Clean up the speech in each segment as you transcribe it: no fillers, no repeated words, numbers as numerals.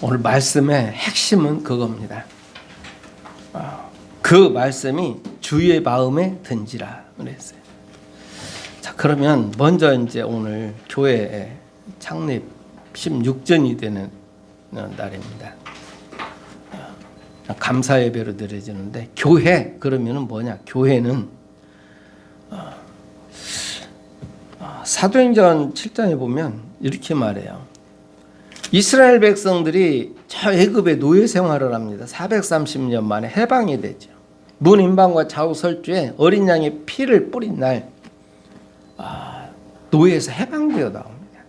오늘 말씀의 핵심은 그겁니다. 그 말씀이 주의 마음에 든지라 그랬어요. 자, 그러면 먼저 이제 오늘 교회 창립 16전이 되는 날입니다. 감사 예배로 드려지는데 교회 그러면은 뭐냐? 교회는 사도행전 7장에 보면 이렇게 말해요. 이스라엘 백성들이 저 애굽의 노예 생활을 합니다. 430년 만에 해방이 되죠. 문인방과 좌우설주에 어린 양의 피를 뿌린 날 노예에서 해방되어 나옵니다.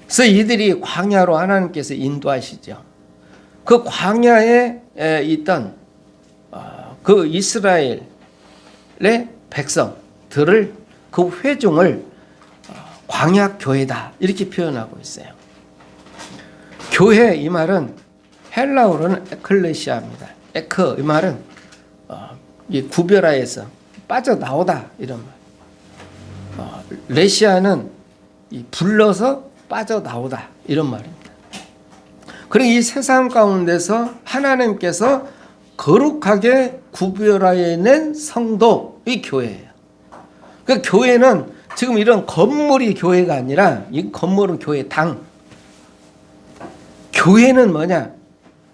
그래서 이들이 광야로 하나님께서 인도하시죠. 그 광야에 있던 그 이스라엘의 백성들을 그 회중을 광야 교회다 이렇게 표현하고 있어요. 교회 이 말은 헬라어로는 에클레시아입니다. 에크 이 말은 이 구별하여서 빠져나오다 이런 말. 레시아는 이 불러서 빠져나오다 이런 말입니다. 그리고 이 세상 가운데서 하나님께서 거룩하게 구별하여 낸 성도 이 교회예요. 그 교회는 지금 이런 건물이 교회가 아니라 이 건물은 교회당. 교회는 뭐냐?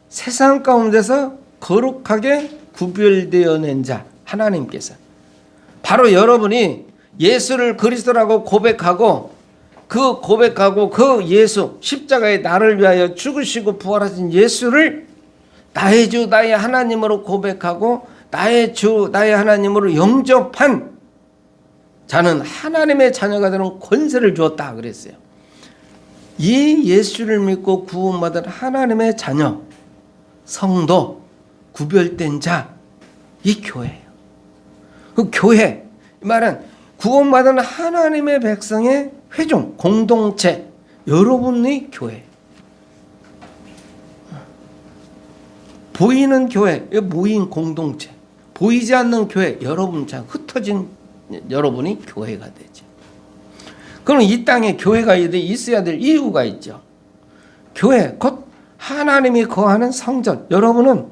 세상 가운데서 거룩하게 구별되어 낸 자 하나님께서 바로 여러분이 예수를 그리스도라고 고백하고 그 예수 십자가에 나를 위하여 죽으시고 부활하신 예수를 나의 주 나의 하나님으로 고백하고 나의 주 나의 하나님으로 영접한 자는 하나님의 자녀가 되는 권세를 주었다 그랬어요. 이 예수를 믿고 구원받은 하나님의 자녀 성도 구별된 자 이 교회예요. 그 교회 이 말은 구원받은 하나님의 백성의 회중 공동체 여러분의 교회. 보이는 교회 모인 공동체 보이지 않는 교회 여러분 참 흩어진 여러분이 교회가 되죠. 그럼 이 땅에 교회가 있어야 될 이유가 있죠. 교회 곧 하나님이 거하는 성전. 여러분은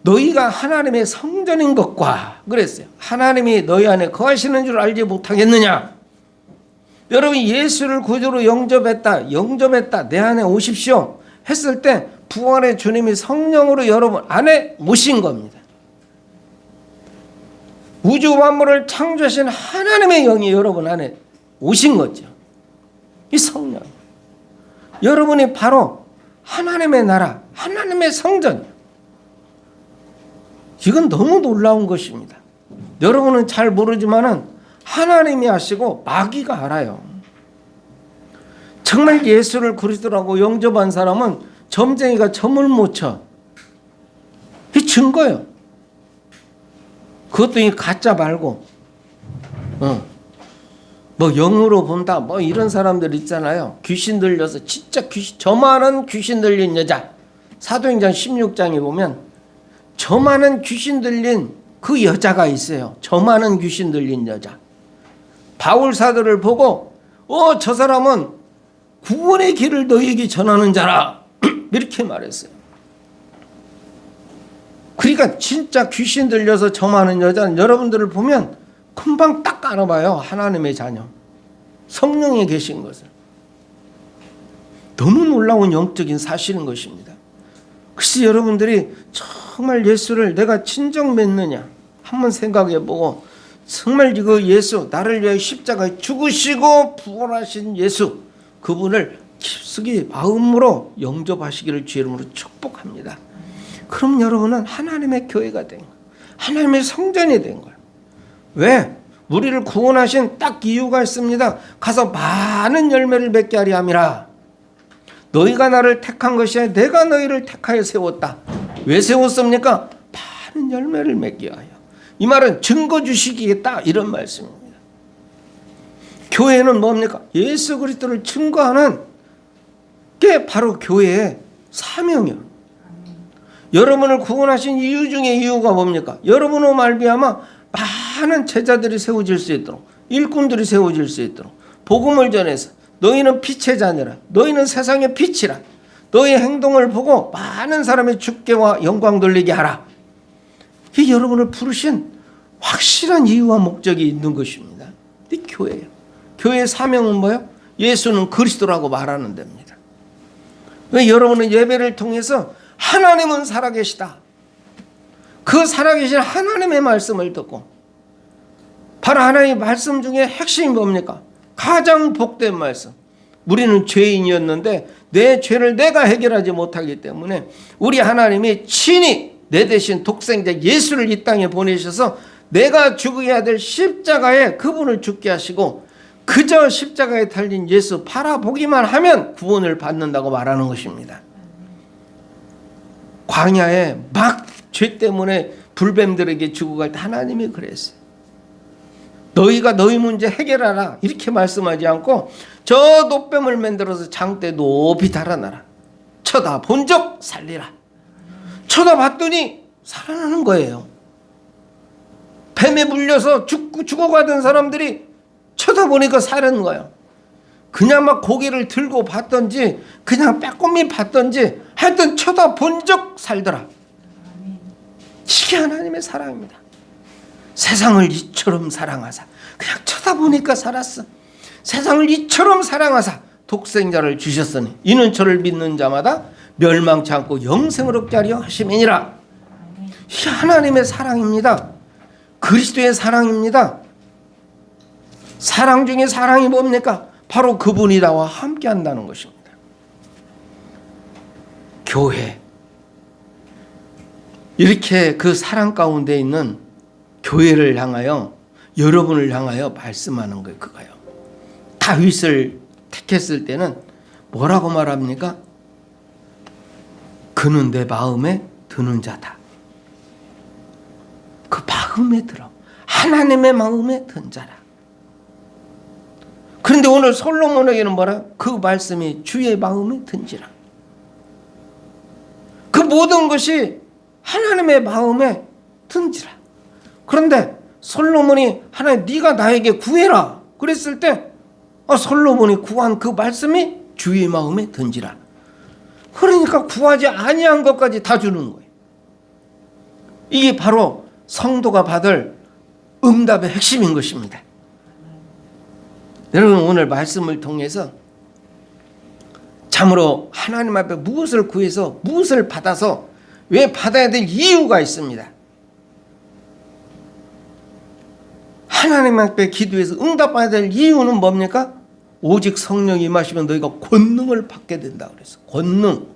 너희가 하나님의 성전인 것과 그랬어요. 하나님이 너희 안에 거하시는 줄 알지 못하겠느냐. 여러분이 예수를 구주로 영접했다 내 안에 오십시오 했을 때 부활의 주님이 성령으로 여러분 안에 오신 겁니다. 우주 만물을 창조하신 하나님의 영이 여러분 안에 오신 거죠. 이 성령 여러분이 바로 하나님의 나라 하나님의 성전. 이건 너무 놀라운 것입니다. 여러분은 잘 모르지만은 하나님이 아시고 마귀가 알아요. 정말 예수를 그리스도라고 영접한 사람은 점쟁이가 점을 못 쳐. 이 증거예요. 그것도 이 가짜 말고 뭐 영으로 본다 뭐 이런 사람들 있잖아요. 귀신 들려서 진짜 저만한 귀신 들린 여자 사도행전 16장에 보면 저만한 귀신 들린 그 여자가 있어요. 저만한 귀신 들린 여자. 바울 사도를 보고 저 사람은 구원의 길을 너희에게 전하는 자라 이렇게 말했어요. 그러니까 진짜 귀신 들려서 저만한 여자는 여러분들을 보면 금방 딱 알아봐요. 하나님의 자녀 성령에 계신 것을. 너무 놀라운 영적인 사실인 것입니다. 글쎄 여러분들이 정말 예수를 내가 진정 믿느냐 한번 생각해보고 정말 이거 예수 나를 위하여 십자가에 죽으시고 부활하신 예수 그분을 깊숙이 마음으로 영접하시기를 주의 이름으로 축복합니다. 그럼 여러분은 하나님의 교회가 된 거예요. 하나님의 성전이 된 거예요. 왜? 우리를 구원하신 딱 이유가 있습니다. 가서 많은 열매를 맺게 하리 함이라. 너희가 나를 택한 것이 아니라 내가 너희를 택하여 세웠다. 왜 세웠습니까? 많은 열매를 맺게 하여. 이 말은 증거 주시겠다 이런 말씀입니다. 교회는 뭡니까? 예수 그리스도를 증거하는 게 바로 교회의 사명이요. 여러분을 구원하신 이유 중에 이유가 뭡니까? 여러분으로 말미암아 많은 제자들이 세워질 수 있도록 일꾼들이 세워질 수 있도록 복음을 전해서 너희는 빛의 자녀라. 너희는 세상의 빛이라. 너의 행동을 보고 많은 사람의 주께와 영광 돌리게 하라. 이게 여러분을 부르신 확실한 이유와 목적이 있는 것입니다. 이 교회예요. 교회의 사명은 뭐예요? 예수는 그리스도라고 말하는 데입니다. 왜 여러분은 예배를 통해서 하나님은 살아계시다. 그 살아계신 하나님의 말씀을 듣고, 바로 하나님의 말씀 중에 핵심이 뭡니까? 가장 복된 말씀. 우리는 죄인이었는데 내 죄를 내가 해결하지 못하기 때문에 우리 하나님이 친히 내 대신 독생자 예수를 이 땅에 보내셔서 내가 죽어야 될 십자가에 그분을 죽게 하시고, 그저 십자가에 달린 예수 바라보기만 하면 구원을 받는다고 말하는 것입니다. 광야에 막 죄 때문에 불뱀들에게 죽어갈 때 하나님이 그랬어요. 너희가 너희 문제 해결하라 이렇게 말씀하지 않고 저 놋뱀을 만들어서 장대 높이 달아놔라. 쳐다본 적 살리라. 쳐다봤더니 살아나는 거예요. 뱀에 물려서 죽어가던 사람들이 쳐다보니까 살아나는 거예요. 그냥 막 고개를 들고 봤던지 그냥 빼꼼히 봤던지 하여튼 쳐다본 적 살더라. 이게 하나님의 사랑입니다. 세상을 이처럼 사랑하사, 그냥 쳐다보니까 살았어. 세상을 이처럼 사랑하사 독생자를 주셨으니 이는 저를 믿는 자마다 멸망치 않고 영생을 얻게 하려 하심이니라. 이게 하나님의 사랑입니다. 그리스도의 사랑입니다. 사랑 중에 사랑이 뭡니까? 바로 그분이 나와 함께 한다는 것입니다. 교회, 이렇게 그 사랑 가운데 있는 교회를 향하여, 여러분을 향하여 말씀하는 거예요. 그거요. 다윗을 택했을 때는 뭐라고 말합니까? 그는 내 마음에 드는 자다. 그 마음에 들어. 하나님의 마음에 든 자라. 그런데 오늘 솔로몬에게는 뭐라? 그 말씀이 주의 마음에 든지라. 그 모든 것이 하나님의 마음에 든지라. 그런데 솔로몬이 하나님 네가 나에게 구해라 그랬을 때 솔로몬이 구한 그 말씀이 주의 마음에 든지라. 그러니까 구하지 아니한 것까지 다 주는 거예요. 이게 바로 성도가 받을 응답의 핵심인 것입니다. 여러분, 오늘 말씀을 통해서 참으로 하나님 앞에 무엇을 구해서 무엇을 받아서 왜 받아야 될 이유가 있습니다. 하나님 앞에 기도해서 응답받아야 될 이유는 뭡니까? 오직 성령이 임하시면 너희가 권능을 받게 된다 그랬어. 권능.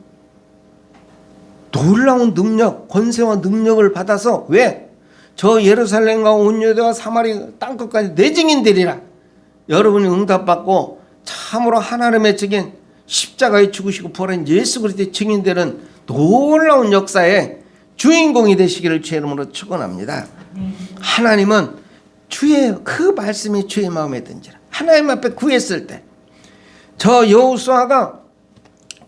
놀라운 능력, 권세와 능력을 받아서 왜? 저 예루살렘과 온 유대와 사마리 땅끝까지 내 증인되리라. 여러분이 응답받고 참으로 하나님의 증인, 십자가에 죽으시고 부활한 예수 그리스도의 증인되는 놀라운 역사의 주인공이 되시기를 주의 이름으로 축원합니다. 하나님은 주의 그 말씀이 주의 마음에 든지라. 하나님 앞에 구했을 때 저 여호수아가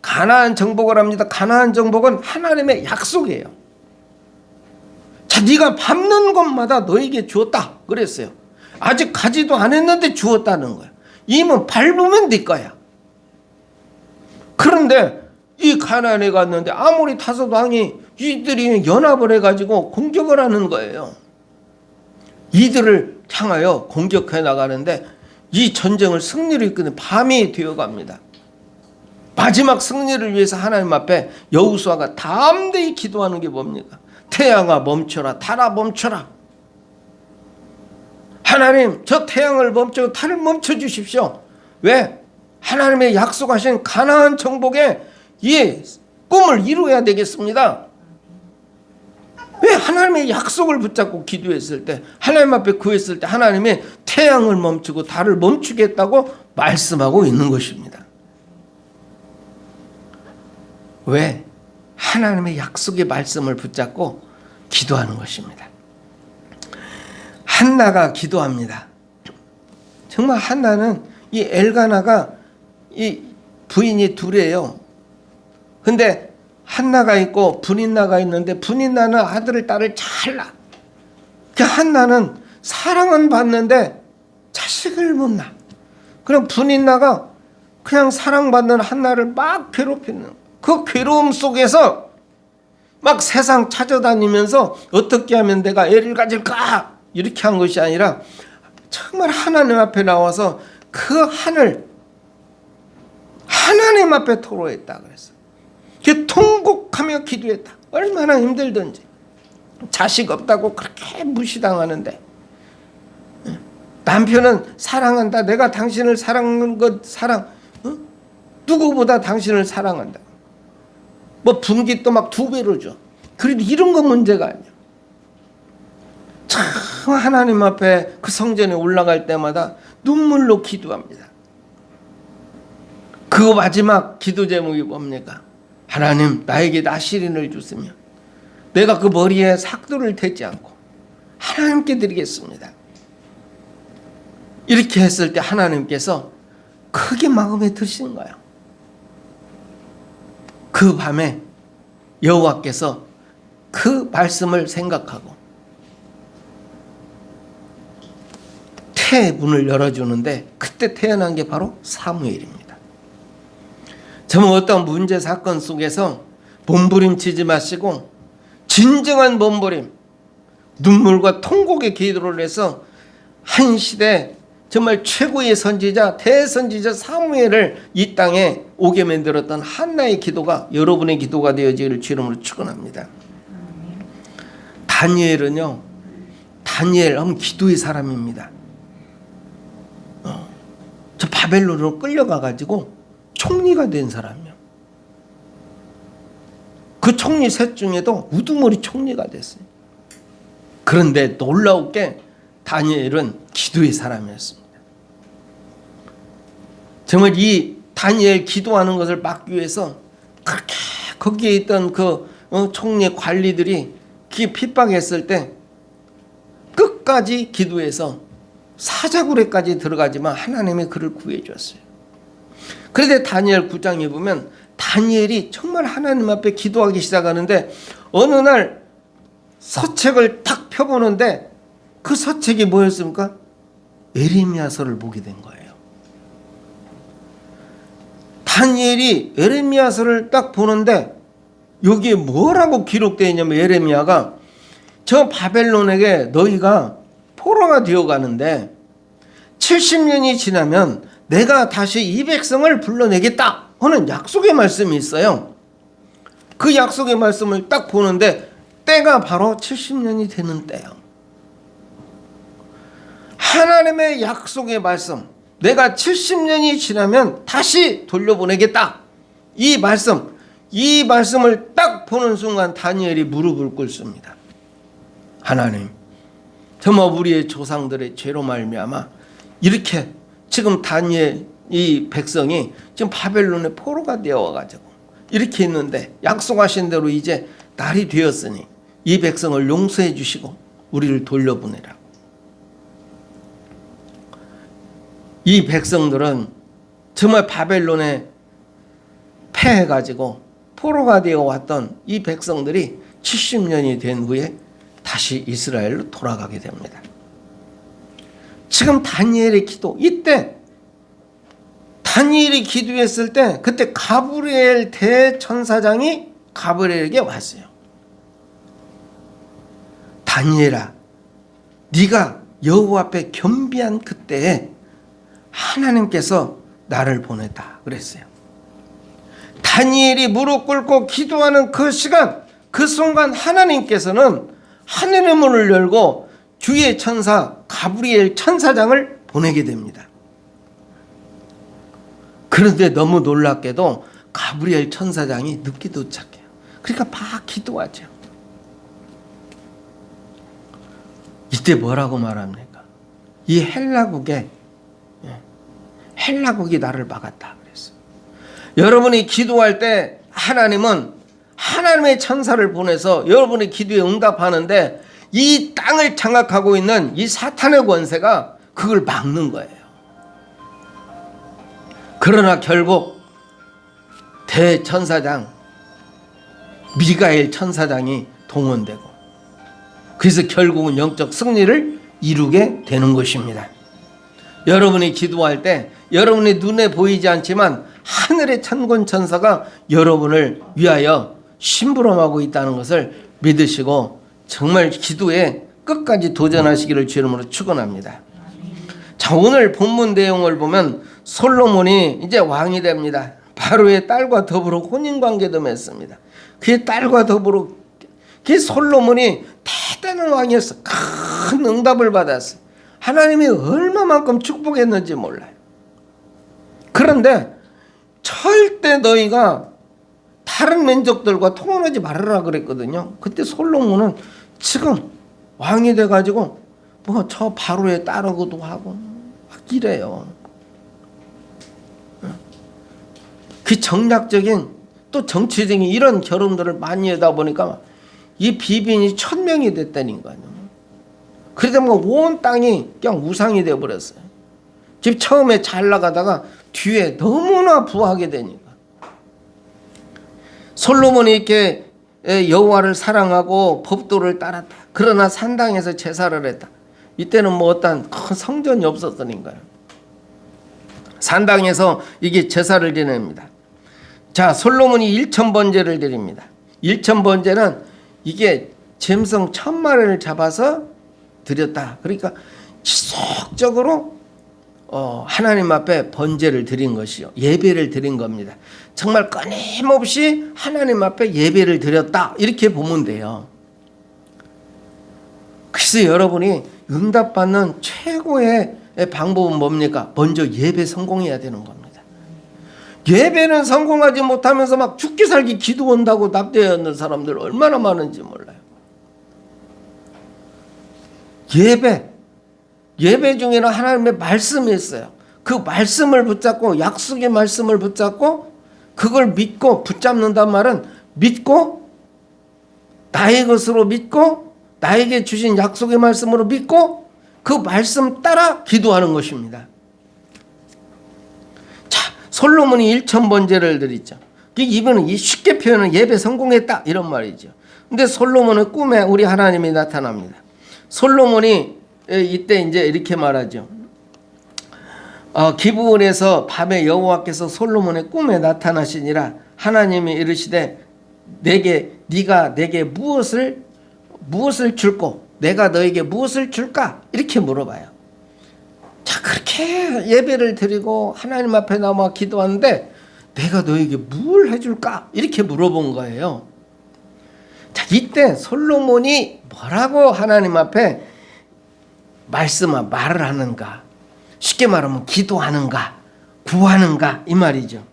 가나안 정복을 합니다. 가나안 정복은 하나님의 약속이에요. 자, 네가 밟는 곳마다 너에게 주었다 그랬어요. 아직 가지도 않았는데 주었다는 거야. 이면 밟으면 네 거야. 그런데 이 가나안에 갔는데 아모리 다섯 왕이 이들이 연합을 해가지고 공격을 하는 거예요. 이들을 향하여 공격해 나가는데 이 전쟁을 승리를 이끄는 밤이 되어갑니다. 마지막 승리를 위해서 하나님 앞에 여호수아가 담대히 기도하는 게 뭡니까? 태양아 멈춰라, 달아 멈춰라. 하나님, 저 태양을 멈추고 달을 멈춰 주십시오. 왜? 하나님의 약속하신 가나안 정복의 이 꿈을 이루어야 되겠습니다. 왜? 하나님의 약속을 붙잡고 기도했을 때, 하나님 앞에 구했을 때 하나님이 태양을 멈추고 달을 멈추겠다고 말씀하고 있는 것입니다. 왜? 하나님의 약속의 말씀을 붙잡고 기도하는 것입니다. 한나가 기도합니다. 정말 한나는 이 엘가나가 이 부인이 둘이에요. 근데 한나가 있고 분인나가 있는데 분인나는 아들을 딸을 잘 낳아. 그 한나는 사랑은 받는데 자식을 못 낳아. 그럼 분인나가 그냥 사랑받는 한나를 막 괴롭히는. 그 괴로움 속에서 막 세상 찾아다니면서 어떻게 하면 내가 애를 가질까 이렇게 한 것이 아니라 정말 하나님 앞에 나와서 그 하나님 앞에 토로했다 그랬어. 그 통곡하며 기도했다. 얼마나 힘들든지. 자식 없다고 그렇게 무시당하는데 남편은 사랑한다. 내가 당신을 사랑하는 것 누구보다 당신을 사랑한다. 뭐 분깃도 막 2배로 줘. 그래도 이런 건 문제가 아니야. 참 하나님 앞에 그 성전에 올라갈 때마다 눈물로 기도합니다. 그 마지막 기도 제목이 뭡니까? 하나님 나에게 나시린을 주시면 내가 그 머리에 삭도를 대지 않고 하나님께 드리겠습니다. 이렇게 했을 때 하나님께서 크게 마음에 드신 거예요. 그 밤에 여호와께서 그 말씀을 생각하고 태문을 열어주는데 그때 태어난 게 바로 사무엘입니다. 정말 어떤 문제 사건 속에서 몸부림치지 마시고 진정한 몸부림, 눈물과 통곡의 기도를 해서 한 시대 정말 최고의 선지자, 대선지자 사무엘을 이 땅에 오게 만들었던 한나의 기도가 여러분의 기도가 되어지기를 주름으로 축원합니다. 다니엘은요, 다니엘 하면 기도의 사람입니다. 저 바벨론으로 끌려가가지고 총리가 된 사람이요. 그 총리 셋 중에도 우두머리 총리가 됐어요. 그런데 놀라웠게 다니엘은 기도의 사람이었습니다. 정말 이 다니엘 기도하는 것을 막기 위해서 그렇게 거기에 있던 그 총리 관리들이 핍박했을 때 끝까지 기도해서 사자굴에까지 들어가지만 하나님이 그를 구해 주었어요. 그런데 다니엘 9장에 보면 다니엘이 정말 하나님 앞에 기도하기 시작하는데 어느 날 서책을 딱 펴보는데 그 서책이 뭐였습니까? 에레미야서를 보게 된 거예요. 다니엘이 에레미야서를 딱 보는데 여기에 뭐라고 기록되어 있냐면 에레미야가 저 바벨론에게 너희가 포로가 되어가는데 70년이 지나면 내가 다시 이 백성을 불러내겠다 하는 약속의 말씀이 있어요. 그 약속의 말씀을 딱 보는데 때가 바로 70년이 되는 때예요. 하나님의 약속의 말씀, 내가 70년이 지나면 다시 돌려보내겠다. 이 말씀을 딱 보는 순간 다니엘이 무릎을 꿇습니다. 하나님, 정말 우리의 조상들의 죄로 말미암아 이렇게 지금 다니엘 이 백성이 지금 바벨론의 포로가 되어가지고 이렇게 있는데 약속하신 대로 이제 날이 되었으니 이 백성을 용서해 주시고 우리를 돌려보내라. 이 백성들은 정말 바벨론에 패해가지고 포로가 되어 왔던 이 백성들이 70년이 된 후에 다시 이스라엘로 돌아가게 됩니다. 지금 다니엘의 기도, 이때 다니엘이 기도했을 때 그때 가브리엘 대천사장이 가브리엘에게 왔어요. 다니엘아, 네가 여호와 앞에 겸비한 그때에 하나님께서 나를 보냈다 그랬어요. 다니엘이 무릎 꿇고 기도하는 그 시간, 그 순간 하나님께서는 하늘의 문을 열고 주의 천사 가브리엘 천사장을 보내게 됩니다. 그런데 너무 놀랍게도 가브리엘 천사장이 늦게 도착해요. 그러니까 막 기도하죠. 이때 뭐라고 말합니까? 이 헬라국이 나를 막았다 그랬어요. 여러분이 기도할 때 하나님은 하나님의 천사를 보내서 여러분의 기도에 응답하는데 이 땅을 장악하고 있는 이 사탄의 권세가 그걸 막는 거예요. 그러나 결국 대천사장 미가엘 천사장이 동원되고 그래서 결국은 영적 승리를 이루게 되는 것입니다. 여러분이 기도할 때 여러분의 눈에 보이지 않지만 하늘의 천군 천사가 여러분을 위하여 심부름하고 있다는 것을 믿으시고 정말 기도에 끝까지 도전하시기를 주 이름으로 축원합니다. 자, 오늘 본문 내용을 보면 솔로몬이 이제 왕이 됩니다. 바로의 딸과 더불어 혼인관계도 맺습니다. 그의 딸과 더불어 그 솔로몬이 대단한 왕이었어. 큰 응답을 받았어. 하나님이 얼마만큼 축복했는지 몰라요. 그런데 절대 너희가 다른 민족들과 통혼하지 말아라 그랬거든요. 그때 솔로몬은 지금 왕이 돼가지고 뭐 저 바로에 따르고도 하고 막 이래요. 그 정략적인 또 정치적인 이런 결혼들을 많이 하다 보니까 이 비빈이 1000명이 됐다니까요. 그러다 보니까 온 땅이 그냥 우상이 되어버렸어요. 지금 처음에 잘 나가다가 뒤에 너무나 부하게 되니까. 솔로몬이 이렇게 여호와를 사랑하고 법도를 따랐다. 그러나 산당에서 제사를 했다. 이때는 뭐 어떤 큰 성전이 없었으니까요. 산당에서 이게 제사를 지냅니다. 자, 솔로몬이 1000번제를 드립니다. 1000번제는 이게 짐승 1000마리를 잡아서 드렸다. 그러니까 지속적으로 하나님 앞에 번제를 드린 것이요. 예배를 드린 겁니다. 정말 끊임없이 하나님 앞에 예배를 드렸다. 이렇게 보면 돼요. 그래서 여러분이 응답받는 최고의 방법은 뭡니까? 먼저 예배 성공해야 되는 겁니다. 예배는 성공하지 못하면서 막 죽기 살기 기도 온다고 납대해 있는 사람들 얼마나 많은지 몰라요. 예배 중에는 하나님의 말씀이 있어요. 그 말씀을 붙잡고 약속의 말씀을 붙잡고 그걸 믿고 붙잡는단 말은 믿고 나의 것으로 믿고 나에게 주신 약속의 말씀으로 믿고 그 말씀 따라 기도하는 것입니다. 자, 솔로몬이 1000번제를 드리죠. 이분은 쉽게 표현은 예배 성공했다 이런 말이죠. 근데 솔로몬의 꿈에 우리 하나님이 나타납니다. 솔로몬이 이때 이제 이렇게 말하죠. 기브온에서 밤에 여호와께서 솔로몬의 꿈에 나타나시니라. 하나님이 이르시되 네가 내게 무엇을 줄꼬? 내가 너에게 무엇을 줄까? 이렇게 물어봐요. 자, 그렇게 예배를 드리고 하나님 앞에 나와 기도하는데 내가 너에게 뭘 해줄까? 이렇게 물어본 거예요. 자, 이때 솔로몬이 뭐라고 하나님 앞에 말을 하는가? 쉽게 말하면 기도하는가? 구하는가? 이 말이죠.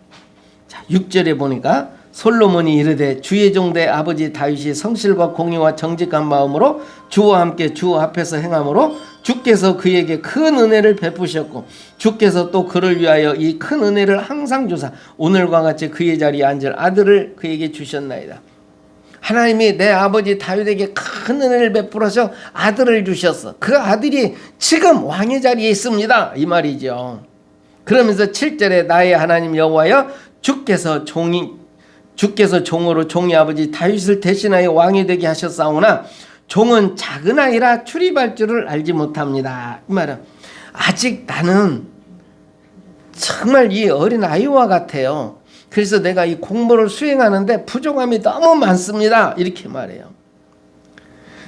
자, 6절에 보니까 솔로몬이 이르되 주의 종대 아버지 다윗이 성실과 공의와 정직한 마음으로 주와 함께 주 앞에서 행함으로 주께서 그에게 큰 은혜를 베푸셨고 주께서 또 그를 위하여 이 큰 은혜를 항상 주사 오늘과 같이 그의 자리에 앉을 아들을 그에게 주셨나이다. 하나님이 내 아버지 다윗에게 큰 은혜를 베풀어서 아들을 주셨어. 그 아들이 지금 왕의 자리에 있습니다. 이 말이죠. 그러면서 7절에 나의 하나님 여호와여 주께서 종으로 종의 아버지 다윗을 대신하여 왕이 되게 하셨사오나 종은 작은 아이라 출입할 줄을 알지 못합니다. 이 말은 아직 나는 정말 이 어린 아이와 같아요. 그래서 내가 이 공무를 수행하는데 부족함이 너무 많습니다. 이렇게 말해요.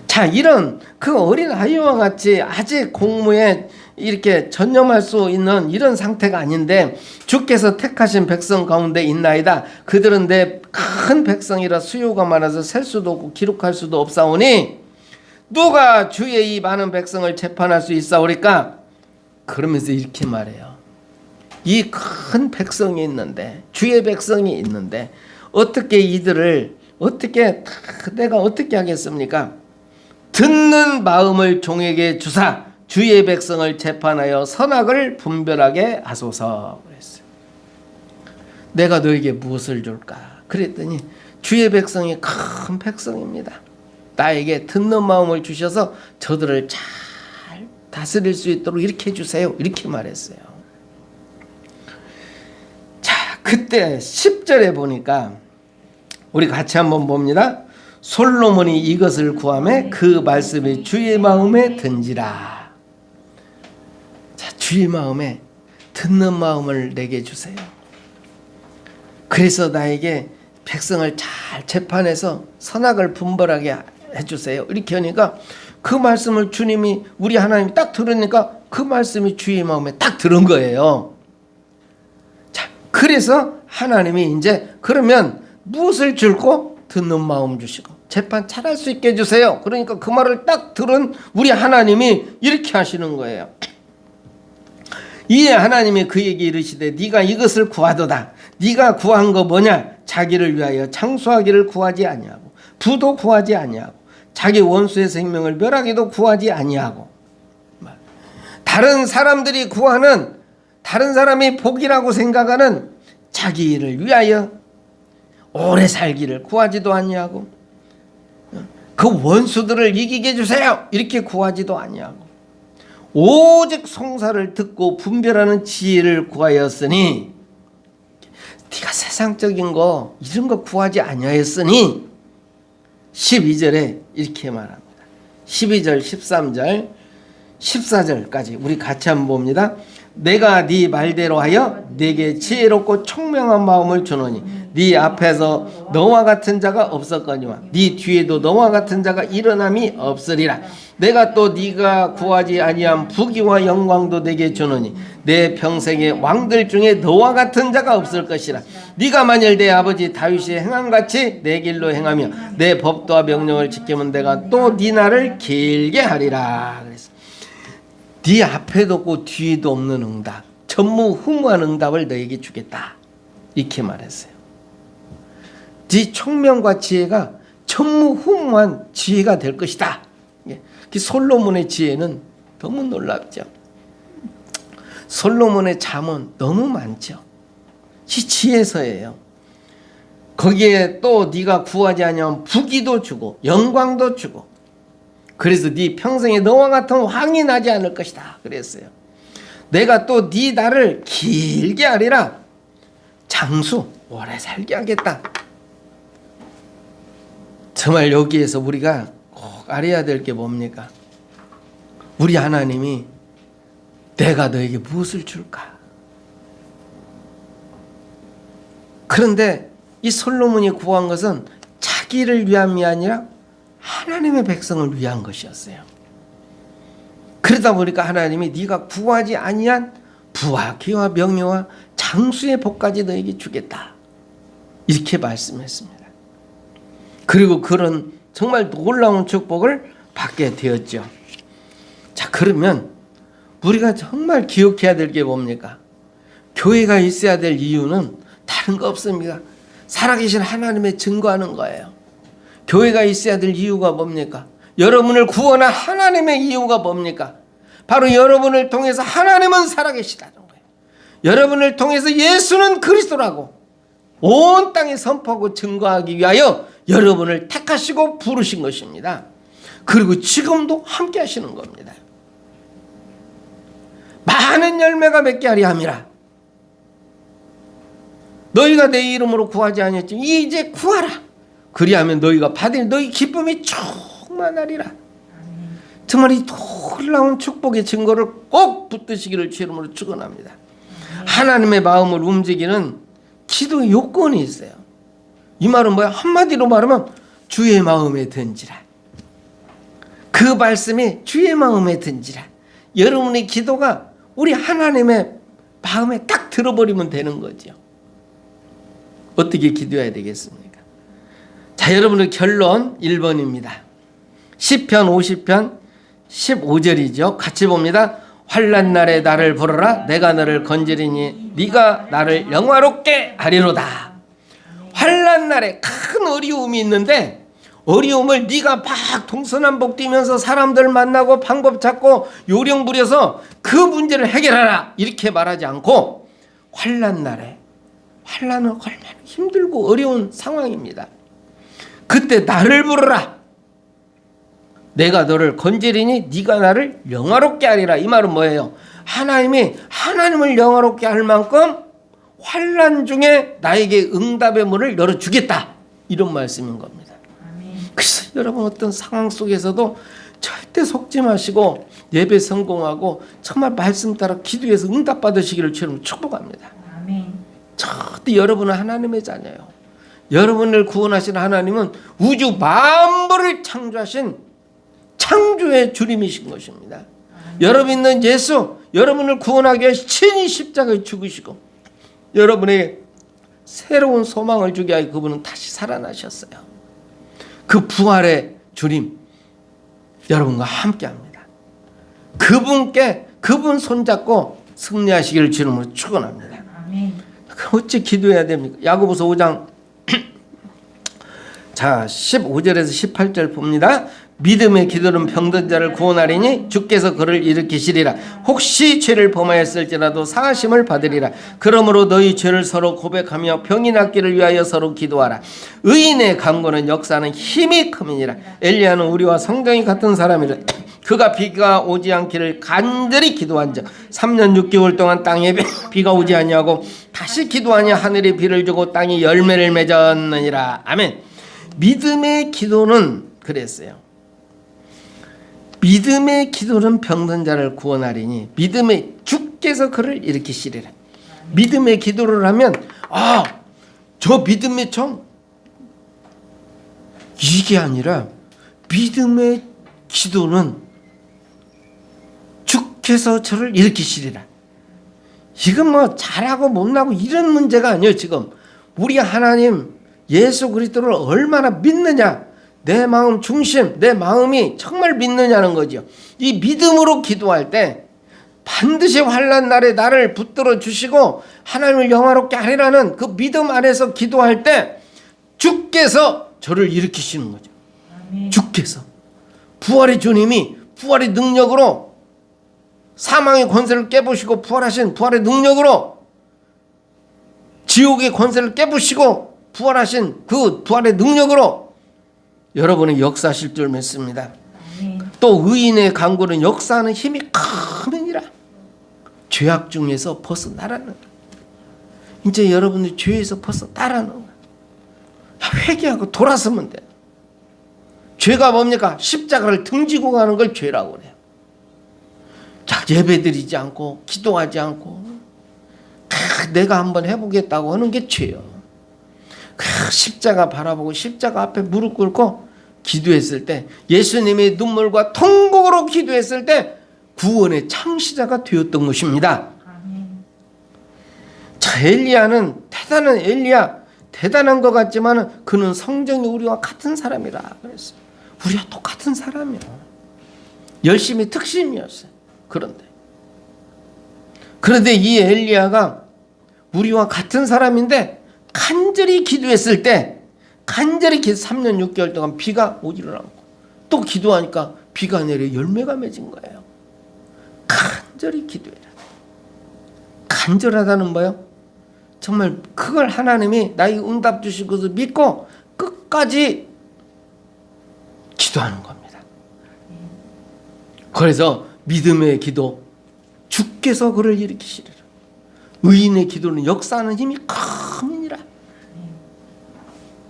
자, 이런 그 어린 아이와 같이 아직 공무에 이렇게 전념할 수 있는 이런 상태가 아닌데 주께서 택하신 백성 가운데 있나이다. 그들은 내 큰 백성이라 수요가 많아서 셀 수도 없고 기록할 수도 없사오니 누가 주의 이 많은 백성을 재판할 수 있사오리까? 그러면서 이렇게 말해요. 이 큰 백성이 있는데 주의 백성이 있는데 어떻게 이들을 내가 어떻게 하겠습니까? 듣는 마음을 종에게 주사 주의 백성을 재판하여 선악을 분별하게 하소서 그랬어요. 내가 너에게 무엇을 줄까? 그랬더니 주의 백성이 큰 백성입니다. 나에게 듣는 마음을 주셔서 저들을 잘 다스릴 수 있도록 이렇게 해주세요. 이렇게 말했어요. 자, 그때 10절에 보니까 우리 같이 한번 봅니다. 솔로몬이 이것을 구하매 그 말씀이 주의 마음에 든지라. 자, 주의 마음에 듣는 마음을 내게 주세요. 그래서 나에게 백성을 잘 재판해서 선악을 분별하게 해주세요. 이렇게 하니까 그 말씀을 주님이 우리 하나님이 딱 들으니까 그 말씀이 주의 마음에 딱 들은 거예요. 자, 그래서 하나님이 이제 그러면 무엇을 줄고 듣는 마음 주시고 재판 잘할 수 있게 해주세요. 그러니까 그 말을 딱 들은 우리 하나님이 이렇게 하시는 거예요. 이에 하나님이 그에게 이르시되 네가 이것을 구하도다. 네가 구한 거 뭐냐? 자기를 위하여 장수하기를 구하지 아니하고 부도 구하지 아니하고 자기 원수의 생명을 멸하기도 구하지 아니하고 다른 사람들이 구하는 다른 사람이 복이라고 생각하는 자기 일을 위하여 오래 살기를 구하지도 아니하고 그 원수들을 이기게 해주세요 이렇게 구하지도 아니하고 오직 송사를 듣고 분별하는 지혜를 구하였으니 네가 세상적인 거 이런 거 구하지 아니하였으니 12절에 이렇게 말합니다. 12절 13절 14절까지 우리 같이 한번 봅니다. 내가 네 말대로 하여 네게 지혜롭고 총명한 마음을 주노니 네 앞에서 너와 같은 자가 없었거니와 네 뒤에도 너와 같은 자가 일어남이 없으리라. 내가 또 네가 구하지 아니한 부귀와 영광도 네게 주노니 내 평생의 왕들 중에 너와 같은 자가 없을 것이라. 네가 만일 내 아버지 다윗이 행함같이 내 길로 행하며 내 법도와 명령을 지키면 내가 또 네 날을 길게 하리라. 그래서 네 앞에도 없고 뒤에도 없는 응답, 전무후무한 응답을 너에게 주겠다 이렇게 말했어요. 네 총명과 지혜가 전무후무한 지혜가 될 것이다. 솔로몬의 지혜는 너무 놀랍죠. 솔로몬의 잠언 너무 많죠. 이 지혜서예요. 거기에 또 네가 구하지 아니하면 부귀도 주고 영광도 주고 그래서 네 평생에 너와 같은 왕이 나지 않을 것이다 그랬어요. 내가 또 네 날을 길게 하리라. 장수 오래 살게 하겠다. 정말 여기에서 우리가 꼭 알아야 될 게 뭡니까? 우리 하나님이 내가 너에게 무엇을 줄까? 그런데 이 솔로몬이 구한 것은 자기를 위함이 아니라 하나님의 백성을 위한 것이었어요. 그러다 보니까 하나님이 네가 구하지 아니한 부와 기와 명예와 장수의 복까지 너에게 주겠다 이렇게 말씀했습니다. 그리고 그런 정말 놀라운 축복을 받게 되었죠. 자, 그러면 우리가 정말 기억해야 될 게 뭡니까? 교회가 있어야 될 이유는 다른 거 없습니다. 살아계신 하나님의 증거하는 거예요. 교회가 있어야 될 이유가 뭡니까? 여러분을 구원한 하나님의 이유가 뭡니까? 바로 여러분을 통해서 하나님은 살아계시다는 거예요. 여러분을 통해서 예수는 그리스도라고 온 땅에 선포하고 증거하기 위하여 여러분을 택하시고 부르신 것입니다. 그리고 지금도 함께 하시는 겁니다. 많은 열매가 맺게 하리 함이라. 너희가 내 이름으로 구하지 아니했지만 이제 구하라. 그리하면 너희가 받으니 너희 기쁨이 충만하리라. 정말 이 놀라운 축복의 증거를 꼭 붙드시기를 주 이름으로 축원합니다. 하나님의 마음을 움직이는 기도의 요건이 있어요. 이 말은 뭐야? 한마디로 말하면 주의 마음에 든지라. 그 말씀이 주의 마음에 든지라. 여러분의 기도가 우리 하나님의 마음에 딱 들어버리면 되는 거죠. 어떻게 기도해야 되겠습니까? 자, 여러분의 결론 1번입니다. 시편 50편 15절이죠. 같이 봅니다. 환난 날에 나를 부르라. 내가 너를 건지리니 네가 나를 영화롭게 하리로다. 환난 날에 큰 어려움이 있는데 어려움을 네가 막 동서남북 뛰면서 사람들 만나고 방법 찾고 요령 부려서 그 문제를 해결하라 이렇게 말하지 않고 환난 날에 환난은 얼마나 힘들고 어려운 상황입니다. 그때 나를 부르라. 내가 너를 건지리니 네가 나를 영화롭게 하리라. 이 말은 뭐예요? 하나님이 하나님을 영화롭게 할 만큼 환난 중에 나에게 응답의 문을 열어주겠다. 이런 말씀인 겁니다. 그래서 여러분 어떤 상황 속에서도 절대 속지 마시고 예배 성공하고 정말 말씀 따라 기도해서 응답 받으시기를 주님 축복합니다. 아멘. 저 그때 여러분은 하나님의 자녀예요. 여러분을 구원하신 하나님은 우주 만물을 창조하신 창조의 주님이신 것입니다. 여러분 있는 예수, 여러분을 구원하기 위해 친히 십자가에 죽으시고 여러분에게 새로운 소망을 주기 위하여 그분은 다시 살아나셨어요. 그 부활의 주님 여러분과 함께합니다. 그분 손잡고 승리하시기를 주님으로 축원합니다. 어찌 기도해야 됩니까? 야고보서 5장 자 15절에서 18절 봅니다. 믿음의 기도는 병든 자를 구원하리니 주께서 그를 일으키시리라. 혹시 죄를 범하였을지라도 사하심을 받으리라. 그러므로 너희 죄를 서로 고백하며 병이 낫기를 위하여 서로 기도하라. 의인의 간구는 역사하는 힘이 큼이니라. 엘리야는 우리와 성경이 같은 사람이라. 그가 비가 오지 않기를 간절히 기도한 적 3년 6개월 동안 땅에 비가 오지 아니하고 다시 기도하니 하늘이 비를 주고 땅이 열매를 맺었느니라. 아멘. 믿음의 기도는 그랬어요. 믿음의 기도는 병든 자를 구원하리니 믿음의 주께서 그를 일으키시리라. 믿음의 기도를 하면 저 믿음의 청 이게 아니라 믿음의 기도는 주께서 저를 일으키시리라. 이건 뭐 잘하고 못나고 이런 문제가 아니에요. 지금 우리 하나님 예수 그리스도를 얼마나 믿느냐, 내 마음 중심, 내 마음이 정말 믿느냐는 거죠. 이 믿음으로 기도할 때 반드시 환난 날에 나를 붙들어 주시고 하나님을 영화롭게 하리라는 그 믿음 안에서 기도할 때 주께서 저를 일으키시는 거죠. 주께서 부활의 주님이 부활의 능력으로 사망의 권세를 깨부시고 부활하신 부활의 능력으로 지옥의 권세를 깨부시고 부활하신 그 부활의 능력으로 여러분의 역사하실 줄 믿습니다. 또 의인의 간구는 역사하는 힘이 크느니라. 죄악 중에서 벗어나라는 거예요. 이제 여러분들 죄에서 벗어나라는 거예요. 회개하고 돌아서면 돼요. 죄가 뭡니까? 십자가를 등지고 가는 걸 죄라고 그래요. 자, 예배드리지 않고 기도하지 않고 내가 한번 해보겠다고 하는 게 죄요. 십자가 바라보고 십자가 앞에 무릎 꿇고 기도했을 때, 예수님의 눈물과 통곡으로 기도했을 때 구원의 창시자가 되었던 것입니다. 자, 엘리야는 대단한 엘리야, 대단한 것 같지만 그는 성정이 우리와 같은 사람이라 그랬어요. 우리와 똑같은 사람이야. 열심히 특심이었어요. 그런데 이 엘리야가 우리와 같은 사람인데 간절히 기도했을 때, 간절히 3년 6개월 동안 비가 오지를 않고 또 기도하니까 비가 내려 열매가 맺은 거예요. 간절히 기도해라. 간절하다는 뭐예요? 정말 그걸 하나님이 나에게 응답 주실 것을 믿고 끝까지 기도하는 겁니다. 그래서 믿음의 기도, 주께서 그를 일으키시리라. 의인의 기도는 역사하는 힘이 큼이니라.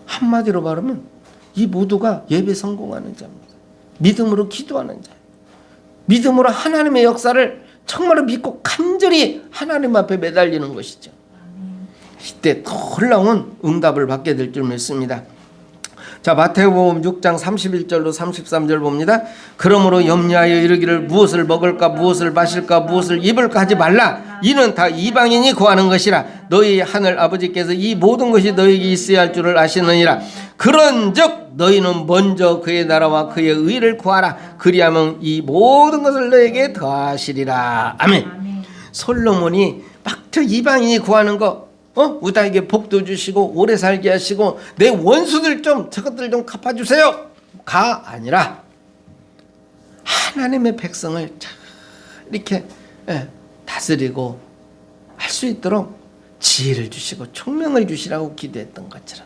한마디로 말하면 이 모두가 예배 성공하는 자입니다. 믿음으로 기도하는 자, 믿음으로 하나님의 역사를 정말로 믿고 간절히 하나님 앞에 매달리는 것이죠. 이때 놀라운 응답을 받게 될 줄 믿습니다. 자, 마태복음 6장 31절로 33절 봅니다. 그러므로 염려하여 이르기를 무엇을 먹을까 무엇을 마실까 무엇을 입을까 하지 말라. 이는 다 이방인이 구하는 것이라. 너희 하늘 아버지께서 이 모든 것이 너희에게 있어야 할 줄을 아시느니라. 그런즉 너희는 먼저 그의 나라와 그의 의를 구하라. 그리하면 이 모든 것을 너희에게 더하시리라. 아멘. 솔로몬이 막 저 이방인이 구하는 거, 우다에게 복도 주시고 오래 살게 하시고 내 원수들 좀 저것들 좀 갚아주세요 가 아니라 하나님의 백성을 이렇게 다스리고 할 수 있도록 지혜를 주시고 총명을 주시라고 기도했던 것처럼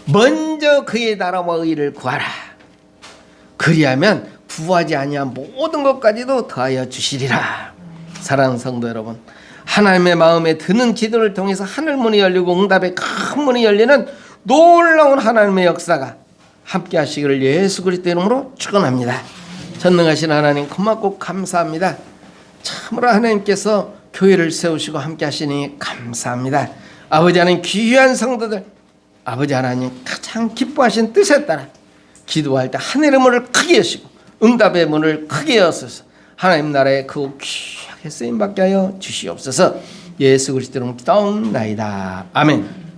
먼저 그의 나라와 의를 구하라. 그리하면 구하지 아니한 모든 것까지도 더하여 주시리라. 사랑하는 성도 여러분, 하나님의 마음에 드는 기도를 통해서 하늘문이 열리고 응답의 큰 문이 열리는 놀라운 하나님의 역사가 함께 하시기를 예수 그리스도 이름으로 축원합니다. 전능하신 하나님 고맙고 감사합니다. 참으로 하나님께서 교회를 세우시고 함께 하시니 감사합니다. 아버지 하나님 귀한 성도들, 아버지 하나님 가장 기뻐하신 뜻에 따라 기도할 때 하늘의 문을 크게 여시고 응답의 문을 크게 여셔서 하나님 나라에 그 귀하게 쓰임받게 하여 주시옵소서. 예수 그리스도로 기도하옵나이다. 아멘.